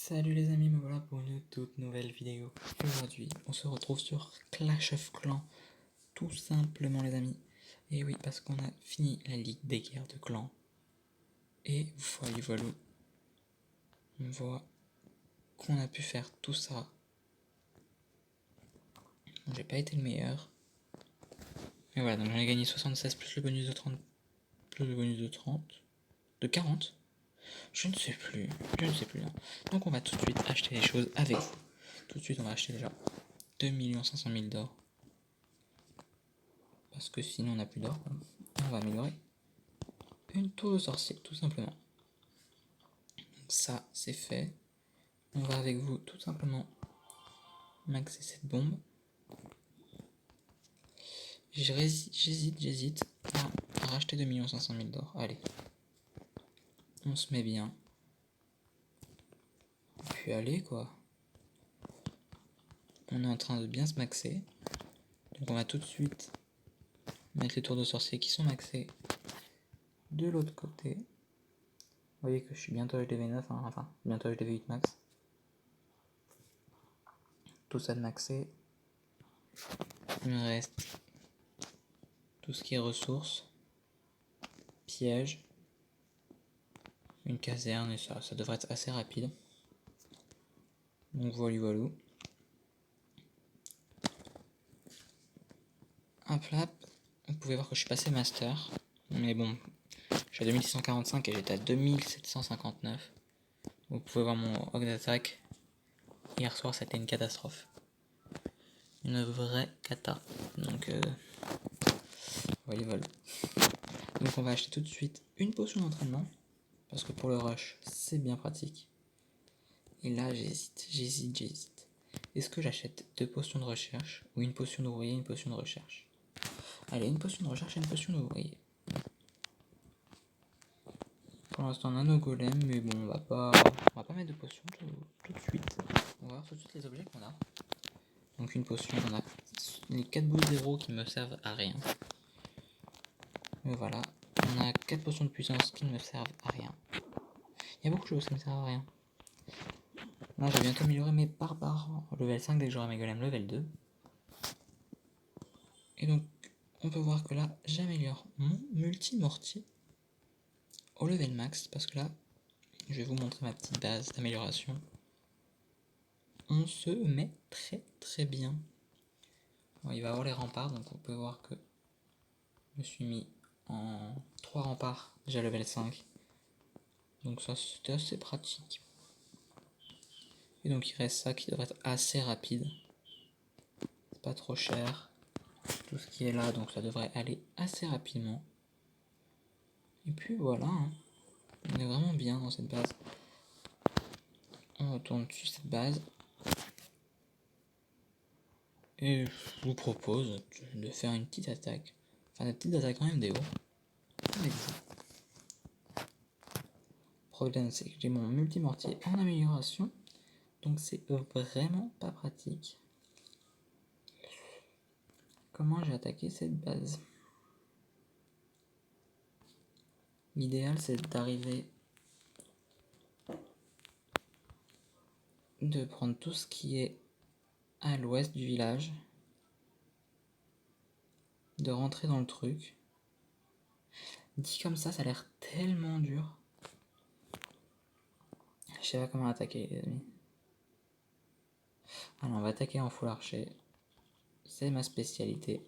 Salut les amis, me voilà pour une toute nouvelle vidéo. Aujourd'hui, on se retrouve sur Clash of Clans, tout simplement les amis. Et oui, parce qu'on a fini la ligue des guerres de clans. Et voilà, on voit qu'on a pu faire tout ça. Bon, j'ai pas été le meilleur. Mais voilà, donc j'en ai gagné 76 plus le bonus de 30, plus le bonus de 30, de 40. Je ne sais plus, non. Donc on va tout de suite acheter les choses avec vous. Tout de suite, on va acheter déjà 2 500 000 d'or. Parce que sinon on n'a plus d'or. On va améliorer une tour de sorcier, tout simplement. Donc ça, c'est fait. On va avec vous tout simplement maxer cette bombe. J'hésite à racheter 2 500 000 d'or. Allez. On se met bien. Puis allez quoi. On est en train de bien se maxer. Donc on va tout de suite mettre les tours de sorcier qui sont maxés de l'autre côté. Vous voyez que je suis bientôt HDV9, hein, enfin bientôt HDV8 max. Tout ça de maxé. Il me reste tout ce qui est ressources, pièges, une caserne et ça devrait être assez rapide. Donc voilà. Hop là, vous pouvez voir que je suis passé master, mais bon, je suis à 2645 et j'étais à 2759. Vous pouvez voir mon hog d'attaque. Hier soir, c'était une catastrophe. Une vraie cata. Donc voilà. Donc on va acheter tout de suite une potion d'entraînement, parce que pour le rush, c'est bien pratique. Et là, j'hésite. Est-ce que j'achète 2 potions de recherche, ou une potion d'ouvrier et une potion de recherche? Allez, une potion de recherche et une potion d'ouvrier. Pour l'instant, on a nos golems, mais bon, on va pas mettre de potion tout de suite. On va voir tout de suite les objets qu'on a. Donc une potion, on a les 4 boosts d'héros qui me servent à rien. Mais voilà, on a 4 potions de puissance qui ne me servent à rien. Il y a beaucoup de choses qui ne me servent à rien. Là, je vais bientôt améliorer mes barbares level 5 dès que j'aurai mes golems level 2. Et donc, on peut voir que là, j'améliore mon multi-mortier au level max, parce que là, je vais vous montrer ma petite base d'amélioration. On se met très bien. Bon, il va y avoir les remparts, donc on peut voir que je me suis mis en 3 remparts, déjà level 5. Donc ça, c'était assez pratique. Et donc il reste ça qui devrait être assez rapide. C'est pas trop cher. Tout ce qui est là, donc ça devrait aller assez rapidement. Et puis voilà, hein. On est vraiment bien dans cette base. On retourne sur cette base. Et je vous propose de faire une petite attaque. Enfin, des petites attaques quand même des hauts. Avec vous. Le problème, c'est que j'ai mon multimortier en amélioration. Donc c'est vraiment pas pratique. Comment j'ai attaqué cette base? L'idéal, c'est d'arriver de prendre tout ce qui est à l'ouest du village, de rentrer dans le truc. Dit comme ça a l'air tellement dur. Je sais pas comment attaquer les amis. Alors on va attaquer en full archer. C'est ma spécialité.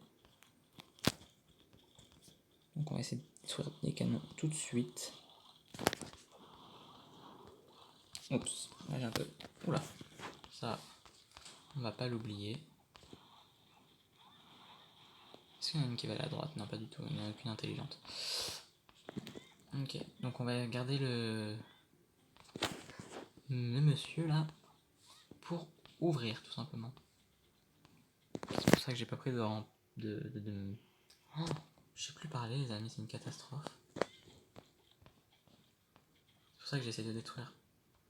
Donc on va essayer de détruire les canons tout de suite. Oups, là j'ai un peu... Oula, ça, on va pas l'oublier. Est-ce qu'il y en a une qui va à la droite? Non, pas du tout, il n'y en a aucune intelligente. Ok, donc on va garder le monsieur là pour ouvrir tout simplement. C'est pour ça que j'ai pas pris de... Oh, je sais plus parler les amis, c'est une catastrophe. C'est pour ça que j'essaie de détruire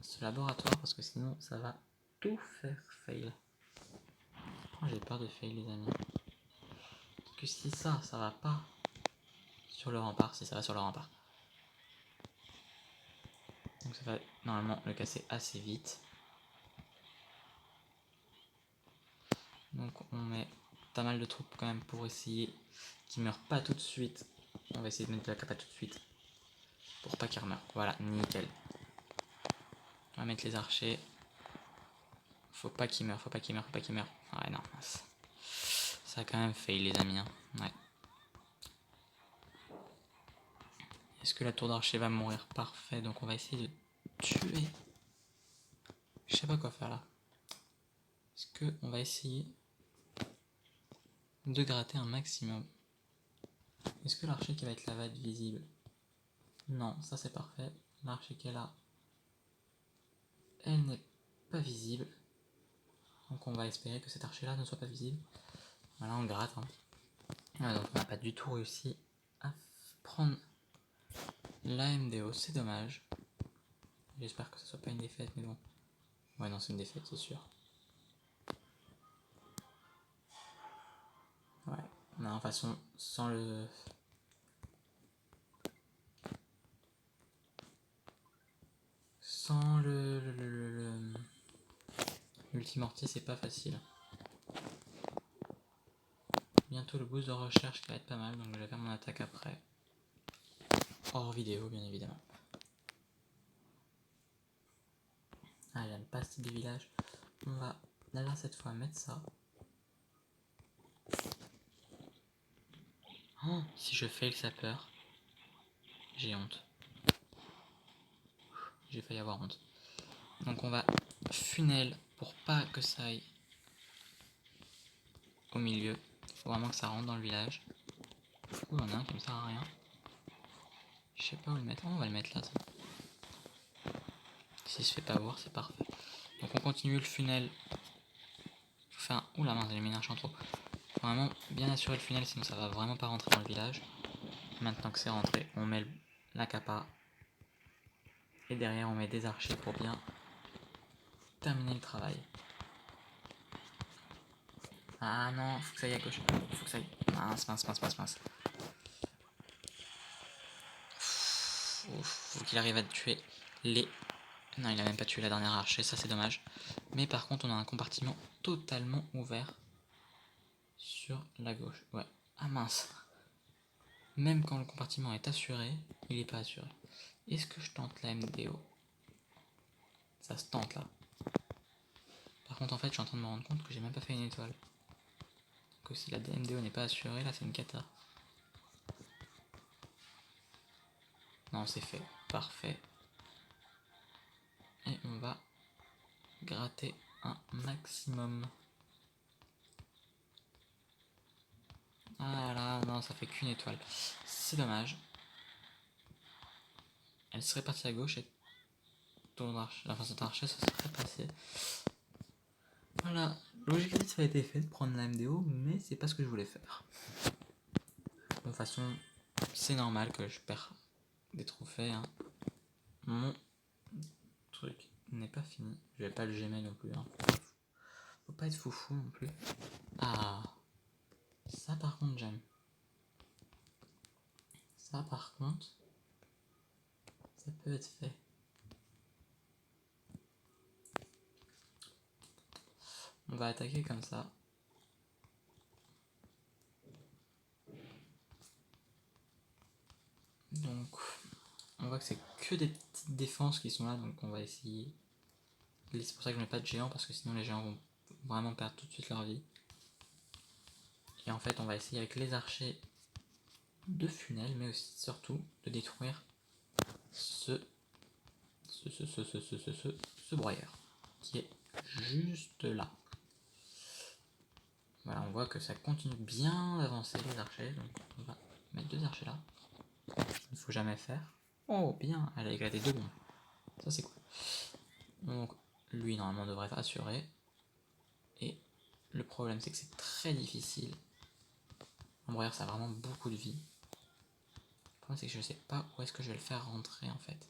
ce laboratoire parce que sinon ça va tout faire fail. Oh, j'ai peur de fail les amis. Parce que si ça va pas sur le rempart, si ça va sur le rempart. Donc ça va normalement le casser assez vite. Donc on met pas mal de troupes quand même pour essayer qu'il meure pas tout de suite. On va essayer de mettre de la capa tout de suite. Pour pas qu'il meure. Voilà, nickel. On va mettre les archers. Faut pas qu'il meure, faut pas qu'il meure, faut pas qu'il meure. Ouais, non, ça a quand même fail, les amis. Hein. Ouais. Est-ce que la tour d'archer va mourir? Parfait, donc on va essayer de tuer. Je sais pas quoi faire là. Est-ce que on va essayer de gratter un maximum? Est-ce que l'archer qui va être là va être visible? Non, ça c'est parfait. L'archer qui est là, elle n'est pas visible. Donc on va espérer que cet archer là ne soit pas visible. Voilà, on gratte. Hein. Ouais, donc on n'a pas du tout réussi à prendre la MDO, c'est dommage. J'espère que ce soit pas une défaite, mais bon. Ouais, non, c'est une défaite, c'est sûr. Ouais, non, de toute façon, sans le... Sans l'ultimortier, c'est pas facile. Bientôt le boost de recherche qui va être pas mal, donc je vais faire mon attaque après. Hors vidéo, bien évidemment. Ah, j'aime pas ce type de village. On va là cette fois mettre ça. Oh, si je fail sa peur, j'ai honte. J'ai failli avoir honte. Donc on va funnel pour pas que ça aille au milieu. Faut vraiment que ça rentre dans le village. Ouh, il y en a un qui me sert à rien. Je sais pas où le mettre. Oh, on va le mettre là. S'il se fait pas voir, c'est parfait. Donc on continue le funnel. Enfin, oula mince, j'ai mis un archer en trop. Faut vraiment bien assurer le funnel, sinon ça va vraiment pas rentrer dans le village. Maintenant que c'est rentré, on met la capa. Et derrière, on met des archers pour bien terminer le travail. Ah non, faut que ça aille à gauche. Faut que ça aille. Mince. Faut qu'il arrive à tuer les... Non, il a même pas tué la dernière archer, ça c'est dommage. Mais par contre, on a un compartiment totalement ouvert sur la gauche. Ouais. Ah mince. Même quand le compartiment est assuré, il est pas assuré. Est-ce que je tente la MDO? Ça se tente là. Par contre, en fait, je suis en train de me rendre compte que j'ai même pas fait une étoile. Que si la MDO n'est pas assurée, là c'est une cata. Non, c'est fait. Parfait. Et on va gratter un maximum. Ah là, non, ça fait qu'une étoile. C'est dommage. Elle serait partie à gauche et tour d'archer. Enfin, cet archer, ça serait passé. Voilà. L'objectif, ça a été fait de prendre la MDO, mais c'est pas ce que je voulais faire. De toute façon, c'est normal que je perds des trophées. Hein. Mon truc n'est pas fini. Je vais pas le gémer non plus. Hein. Faut pas être foufou non plus. Ah, ça par contre j'aime. Ça par contre, ça peut être fait. On va attaquer comme ça. Donc, on voit que c'est que des petites défenses qui sont là, donc on va essayer. C'est pour ça que je mets pas de géants, parce que sinon les géants vont vraiment perdre tout de suite leur vie. Et en fait, on va essayer avec les archers de funnel, mais aussi surtout de détruire ce broyeur qui est juste là. Voilà, on voit que ça continue bien d'avancer les archers, donc on va mettre deux archers là. Il ne faut jamais faire. Oh bien, elle a éclaté deux bombes. Ça c'est cool. Donc lui normalement devrait être assuré. Et le problème c'est que c'est très difficile. Un broyeur ça a vraiment beaucoup de vie. Le problème c'est que je sais pas où est-ce que je vais le faire rentrer en fait.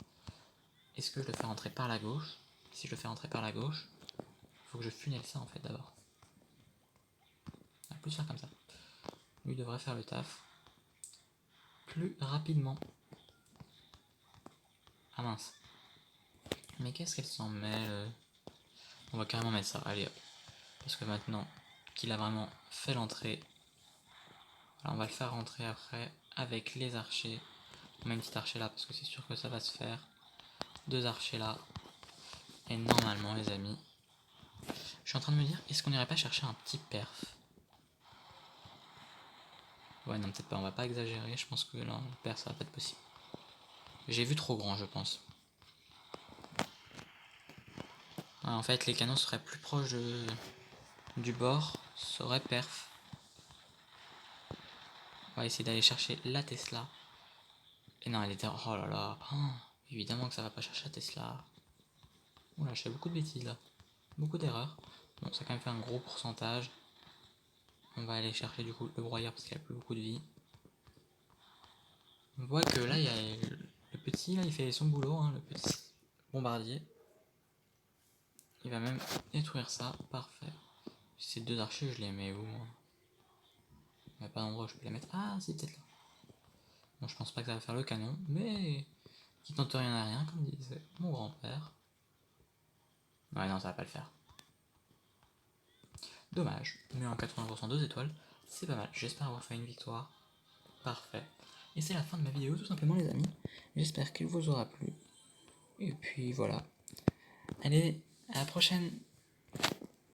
Est-ce que je le fais rentrer par la gauche? Si je le fais rentrer par la gauche, il faut que je funnel ça en fait d'abord. On va plus faire comme ça. Lui devrait faire le taf plus rapidement. Ah mince. Mais qu'est-ce qu'elle s'en mêle? On va carrément mettre ça, allez hop. Parce que maintenant, qu'il a vraiment fait l'entrée. Alors on va le faire rentrer après avec les archers. On met une petite archer là parce que c'est sûr que ça va se faire. 2 archers là. Et normalement les amis, je suis en train de me dire, est-ce qu'on irait pas chercher un petit perf? Ouais non peut-être pas, on va pas exagérer, je pense que là le perf ça va pas être possible. J'ai vu trop grand je pense. Ah, en fait les canons seraient plus proches du bord, ça aurait perf. On va essayer d'aller chercher la Tesla. Et non elle était... Oh là là, oh, évidemment que ça va pas chercher la Tesla. Oula je fais beaucoup de bêtises là. Beaucoup d'erreurs. Bon ça a quand même fait un gros pourcentage. On va aller chercher du coup le broyeur parce qu'il a plus beaucoup de vie. On voit que là il y a le petit, là il fait son boulot, hein, le petit bombardier. Il va même détruire ça, parfait. Ces 2 archers je les mets où moi? Il n'y a pas d'endroit où je peux les mettre. Ah c'est peut-être là. Bon je pense pas que ça va faire le canon, mais qui tente rien à rien comme disait mon grand-père. Ouais non ça va pas le faire. Dommage, mais en 80% 2 étoiles, c'est pas mal. J'espère avoir fait une victoire. Parfait. Et c'est la fin de ma vidéo tout simplement les amis. J'espère qu'il vous aura plu. Et puis voilà. Allez, à la prochaine.